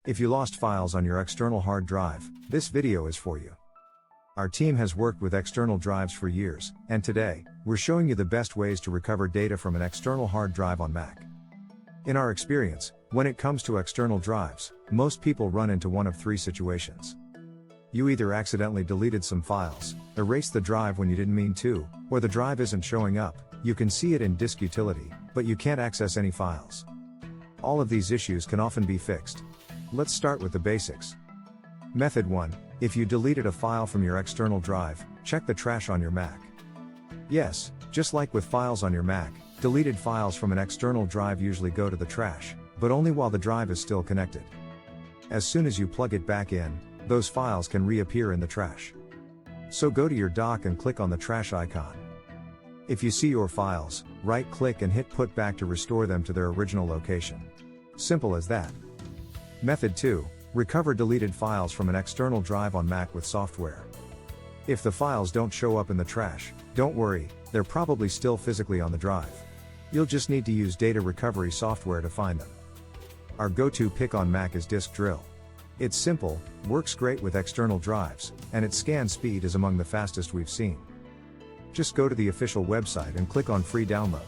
If you lost files on your external hard drive, this video is for you. Our team has worked with external drives for years, and today, we're showing you the best ways to recover data from an external hard drive on Mac. In our experience, when it comes to external drives, most people run into one of three situations. You either accidentally deleted some files, erased the drive when you didn't mean to, or the drive isn't showing up. You can see it in Disk Utility, but you can't access any files. All of these issues can often be fixed. Let's start with the basics. Method 1. If you deleted a file from your external drive, check the trash on your Mac. Yes, just like with files on your Mac, deleted files from an external drive usually go to the trash, but only while the drive is still connected. As soon as you plug it back in, those files can reappear in the trash. So go to your dock and click on the trash icon. If you see your files, right-click and hit Put Back to restore them to their original location. Simple as that. Method 2. Recover deleted files from an external drive on Mac with software. If the files don't show up in the trash, don't worry, they're probably still physically on the drive. You'll just need to use data recovery software to find them. Our go-to pick on Mac is Disk Drill. It's simple, works great with external drives, and its scan speed is among the fastest we've seen. Just go to the official website and click on Free Download.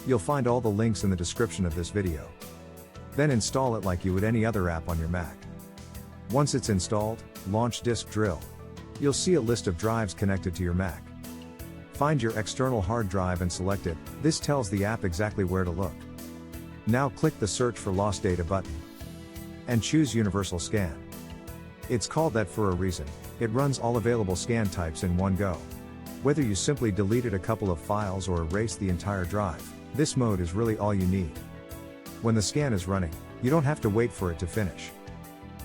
You'll find all the links in the description of this video. Then install it like you would any other app on your Mac. Once it's installed, launch Disk Drill. You'll see a list of drives connected to your Mac. Find your external hard drive and select it. This tells the app exactly where to look. Now click the Search for Lost Data button. And choose Universal Scan. It's called that for a reason. It runs all available scan types in one go. Whether you simply deleted a couple of files or erased the entire drive, this mode is really all you need. When the scan is running, you don't have to wait for it to finish.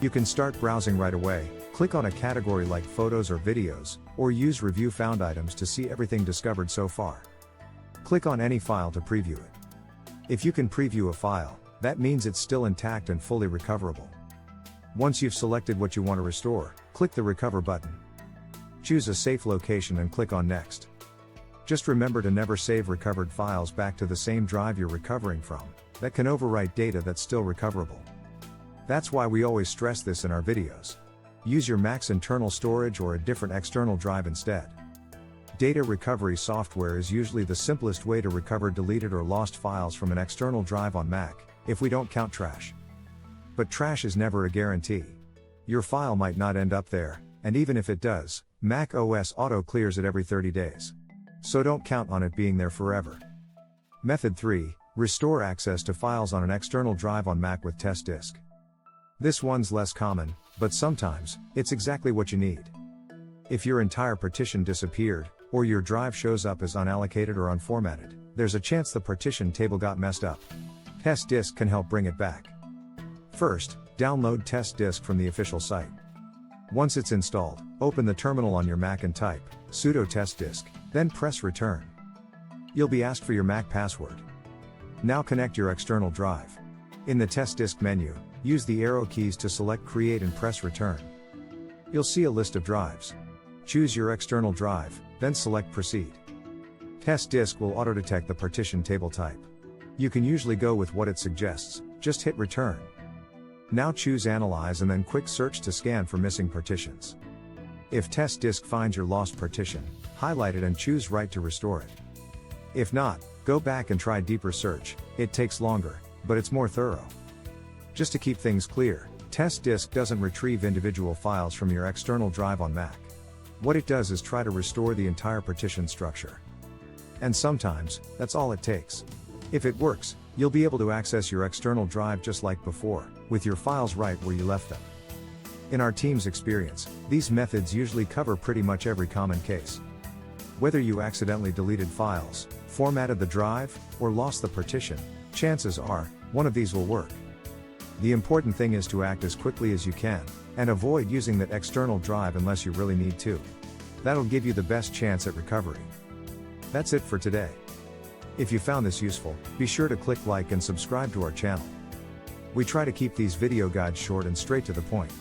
You can start browsing right away, click on a category like photos or videos, or use Review Found Items to see everything discovered so far. Click on any file to preview it. If you can preview a file, that means it's still intact and fully recoverable. Once you've selected what you want to restore, click the Recover button. Choose a safe location and click on Next. Just remember to never save recovered files back to the same drive you're recovering from. That can overwrite data that's still recoverable. That's why we always stress this in our videos. Use your Mac's internal storage or a different external drive instead. Data recovery software is usually the simplest way to recover deleted or lost files from an external drive on Mac, if we don't count trash. But trash is never a guarantee. Your file might not end up there, and even if it does, Mac OS auto clears it every 30 days. So don't count on it being there forever. Method 3. Restore access to files on an external drive on Mac with TestDisk. This one's less common, but sometimes, it's exactly what you need. If your entire partition disappeared, or your drive shows up as unallocated or unformatted, there's a chance the partition table got messed up. TestDisk can help bring it back. First, download TestDisk from the official site. Once it's installed, open the terminal on your Mac and type sudo testdisk, then press return. You'll be asked for your Mac password. Now connect your external drive. In the TestDisk menu, use the arrow keys to select Create and press Return. You'll see a list of drives. Choose your external drive, then select Proceed. TestDisk will auto-detect the partition table type. You can usually go with what it suggests, just hit Return. Now choose Analyze and then Quick Search to scan for missing partitions. If TestDisk finds your lost partition, highlight it and choose Write to restore it. If not, go back and try Deeper Search. It takes longer, but it's more thorough. Just to keep things clear, TestDisk doesn't retrieve individual files from your external drive on Mac. What it does is try to restore the entire partition structure. And sometimes, that's all it takes. If it works, you'll be able to access your external drive just like before, with your files right where you left them. In our team's experience, these methods usually cover pretty much every common case. Whether you accidentally deleted files, formatted the drive, or lost the partition, chances are, one of these will work. The important thing is to act as quickly as you can, and avoid using that external drive unless you really need to. That'll give you the best chance at recovery. That's it for today. If you found this useful, be sure to click like and subscribe to our channel. We try to keep these video guides short and straight to the point.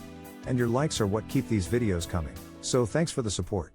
And your likes are what keep these videos coming, so thanks for the support.